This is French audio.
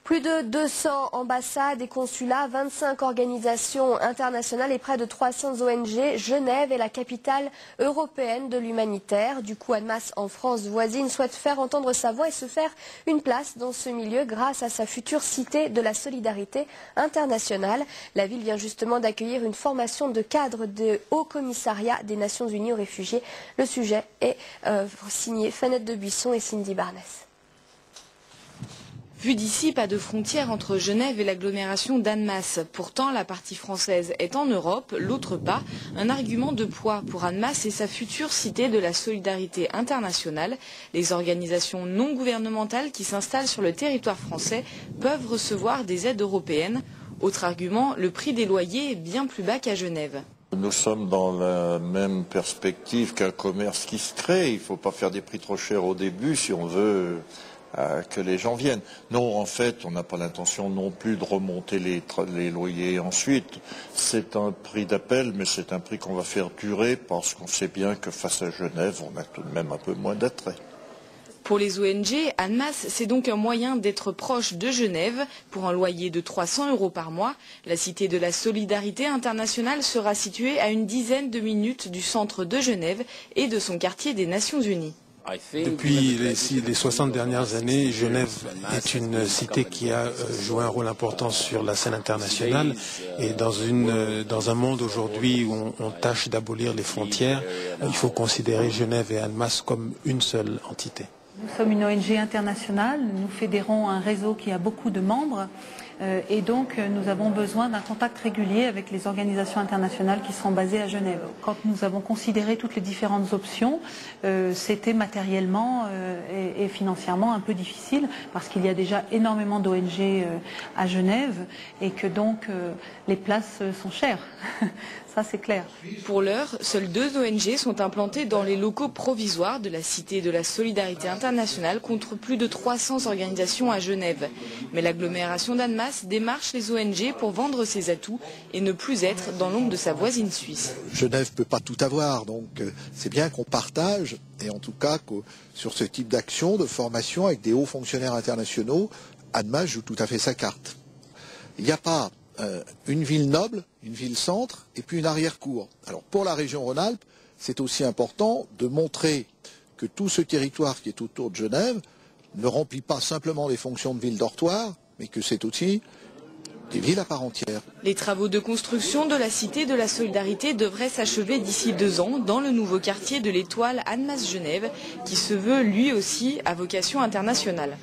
Plus de 200 ambassades et consulats, 25 organisations internationales et près de 300 ONG. Genève est la capitale européenne de l'humanitaire. Du coup, Annemasse, en France voisine, souhaite faire entendre sa voix et se faire une place dans ce milieu grâce à sa future cité de la solidarité internationale. La ville vient justement d'accueillir une formation de cadre de Haut Commissariat des Nations Unies aux réfugiés. Le sujet est signé Fanette de Buisson et Cindy Barnès. Vu d'ici, pas de frontière entre Genève et l'agglomération d'Annemasse. Pourtant, la partie française est en Europe, l'autre pas. Un argument de poids pour Annemasse et sa future cité de la solidarité internationale. Les organisations non gouvernementales qui s'installent sur le territoire français peuvent recevoir des aides européennes. Autre argument, le prix des loyers est bien plus bas qu'à Genève. Nous sommes dans la même perspective qu'un commerce qui se crée. Il ne faut pas faire des prix trop chers au début si on veut que les gens viennent. Non, en fait, on n'a pas l'intention non plus de remonter les loyers ensuite. C'est un prix d'appel, mais c'est un prix qu'on va faire durer parce qu'on sait bien que face à Genève, on a tout de même un peu moins d'attrait. Pour les ONG, Annemasse, c'est donc un moyen d'être proche de Genève. Pour un loyer de 300 € par mois, la cité de la solidarité internationale sera située à une dizaine de minutes du centre de Genève et de son quartier des Nations Unies. Depuis les 60 dernières années, Genève est une cité qui a joué un rôle important sur la scène internationale et dans un monde aujourd'hui où on tâche d'abolir les frontières, il faut considérer Genève et Annemasse comme une seule entité. Nous sommes une ONG internationale, nous fédérons un réseau qui a beaucoup de membres et donc nous avons besoin d'un contact régulier avec les organisations internationales qui sont basées à Genève. Quand nous avons considéré toutes les différentes options, c'était matériellement et financièrement un peu difficile parce qu'il y a déjà énormément d'ONG à Genève et que donc les places sont chères. Ça, c'est clair. Pour l'heure, seules 2 ONG sont implantées dans les locaux provisoires de la Cité de la Solidarité Internationale contre plus de 300 organisations à Genève. Mais l'agglomération d'Annemasse démarche les ONG pour vendre ses atouts et ne plus être dans l'ombre de sa voisine suisse. Genève ne peut pas tout avoir, donc c'est bien qu'on partage, et en tout cas sur ce type d'action, de formation avec des hauts fonctionnaires internationaux, Annemasse joue tout à fait sa carte. Il n'y a pas une ville noble, une ville centre et puis une arrière-cour. Alors pour la région Rhône-Alpes, c'est aussi important de montrer que tout ce territoire qui est autour de Genève ne remplit pas simplement les fonctions de ville dortoir, mais que c'est aussi des villes à part entière. Les travaux de construction de la Cité de la Solidarité devraient s'achever d'ici 2 ans dans le nouveau quartier de l'Étoile Annemasse-Genève qui se veut lui aussi à vocation internationale.